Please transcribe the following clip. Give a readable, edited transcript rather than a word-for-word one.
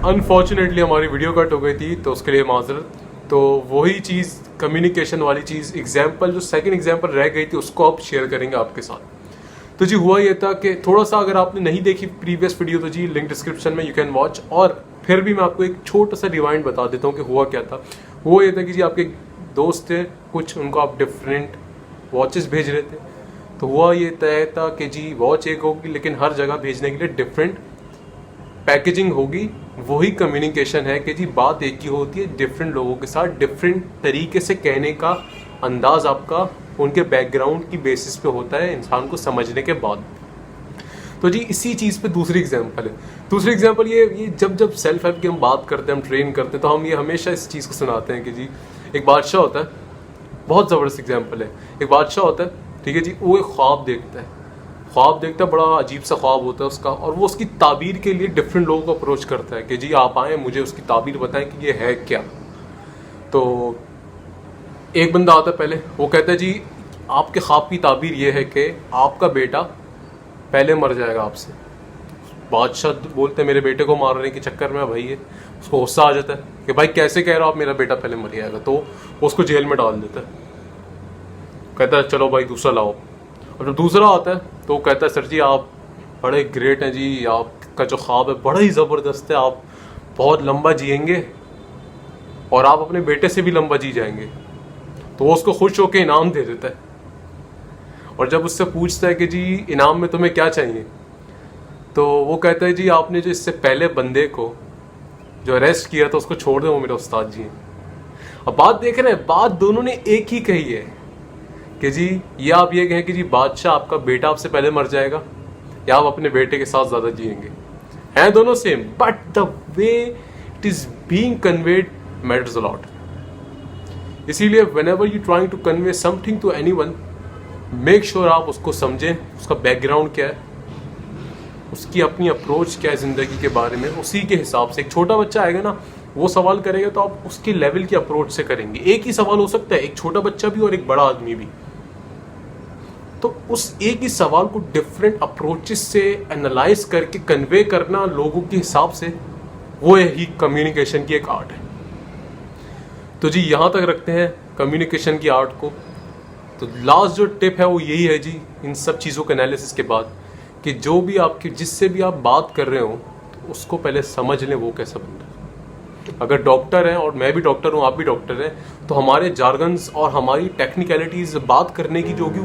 Unfortunately हमारी video cut हो गई थी, तो उसके लिए माजरत। तो वही चीज़, कम्युनिकेशन वाली चीज़, एग्जाम्पल जो सेकंड एग्जाम्पल रह गई थी उसको आप शेयर करेंगे आपके साथ। तो जी हुआ ये था कि थोड़ा सा, अगर आपने नहीं देखी प्रीवियस वीडियो तो जी लिंक डिस्क्रिप्शन में, यू कैन वॉच। और फिर भी मैं आपको एक छोटा सा रिवाइंड बता देता हूँ कि हुआ क्या था। हुआ ये था कि जी आपके दोस्त थे कुछ, उनको आप डिफरेंट वॉचेस भेज रहे थे। तो हुआ ये तय था कि जी वॉच एक होगी लेकिन हर जगह भेजने के लिए डिफरेंट पैकेजिंग होगी। वही कम्युनिकेशन है कि जी बात एक ही होती है, डिफरेंट लोगों के साथ डिफरेंट तरीके से कहने का अंदाज आपका उनके बैकग्राउंड की बेसिस पे होता है इंसान को समझने के बाद। तो जी इसी चीज़ पे दूसरी एग्जांपल है। दूसरी एग्जांपल ये जब सेल्फ हेल्प की हम बात करते हैं, हम ट्रेन करते हैं, तो हम ये हमेशा इस चीज़ को सुनाते हैं कि जी एक बादशाह होता है, बहुत ज़बरदस्त एग्जांपल है। एक बादशाह होता है, ठीक है जी, वो एक ख्वाब देखता है, बड़ा अजीब सा ख्वाब होता है उसका, और वो उसकी ताबीर के लिए डिफरेंट लोगों को अप्रोच करता है कि जी आप आएँ, मुझे उसकी ताबीर बताएं कि ये है क्या। तो एक बंदा आता है पहले, वो कहता है जी आपके ख्वाब की ताबीर ये है कि आपका बेटा पहले मर जाएगा आपसे। बादशाह बोलते हैं मेरे बेटे को मारने के चक्कर में भाई है, उसको गुस्सा आ जाता है कि भाई कैसे कह रहे हो आप, मेरा बेटा पहले मर जाएगा। तो उसको जेल में डाल देता है, कहता है चलो भाई दूसरा लाओ। और जब दूसरा आता है तो वो कहता है सर जी आप बड़े ग्रेट हैं जी, आपका जो ख्वाब है बड़ा ही ज़बरदस्त है, आप बहुत लंबा जिएंगे और आप अपने बेटे से भी लंबा जी जाएंगे। तो वो उसको खुश होकर इनाम दे देता है। और जब उससे पूछता है कि जी इनाम में तुम्हें क्या चाहिए, तो वो कहता है जी आपने जो इससे पहले बंदे को जो अरेस्ट किया था उसको छोड़ दो, वो मेरा उस्ताद जी हैं। अब बात देख रहे हैं, बात दोनों ने एक ही कही है कि जी ये आप ये कहें कि जी बादशाह आपका बेटा आपसे पहले मर जाएगा या आप अपने बेटे के साथ ज़्यादा जिएंगे, हैं दोनों same, but the way it is being conveyed matters a lot. इसीलिए whenever you trying to convey something to anyone, make sure आप उसको समझें, उसका बैकग्राउंड क्या है, उसकी अपनी अप्रोच क्या है ज़िंदगी के बारे में, उसी के हिसाब से। एक छोटा बच्चा आएगा ना, वो सवाल करेगा तो आप उसके लेवल की अप्रोच से करेंगे। एक ही सवाल हो सकता है, एक छोटा बच्चा भी और एक बड़ा आदमी भी, तो उस एक ही सवाल को डिफरेंट अप्रोचेस से एनालाइज करके कन्वे करना लोगों के हिसाब से, वो ही कम्युनिकेशन की एक आर्ट है। तो जी यहाँ तक रखते हैं कम्युनिकेशन की आर्ट को। तो लास्ट जो टिप है वो यही है जी, इन सब चीज़ों के एनालिसिस के बाद, कि जो भी आपकी, जिससे भी आप बात कर रहे हो तो उसको पहले समझ लें वो कैसा बंदा है। अगर डॉक्टर हैं और मैं भी डॉक्टर हूँ, आप भी डॉक्टर हैं, तो हमारे जार्गन्स और हमारी टेक्निकलिटीज़ बात करने की जो होगी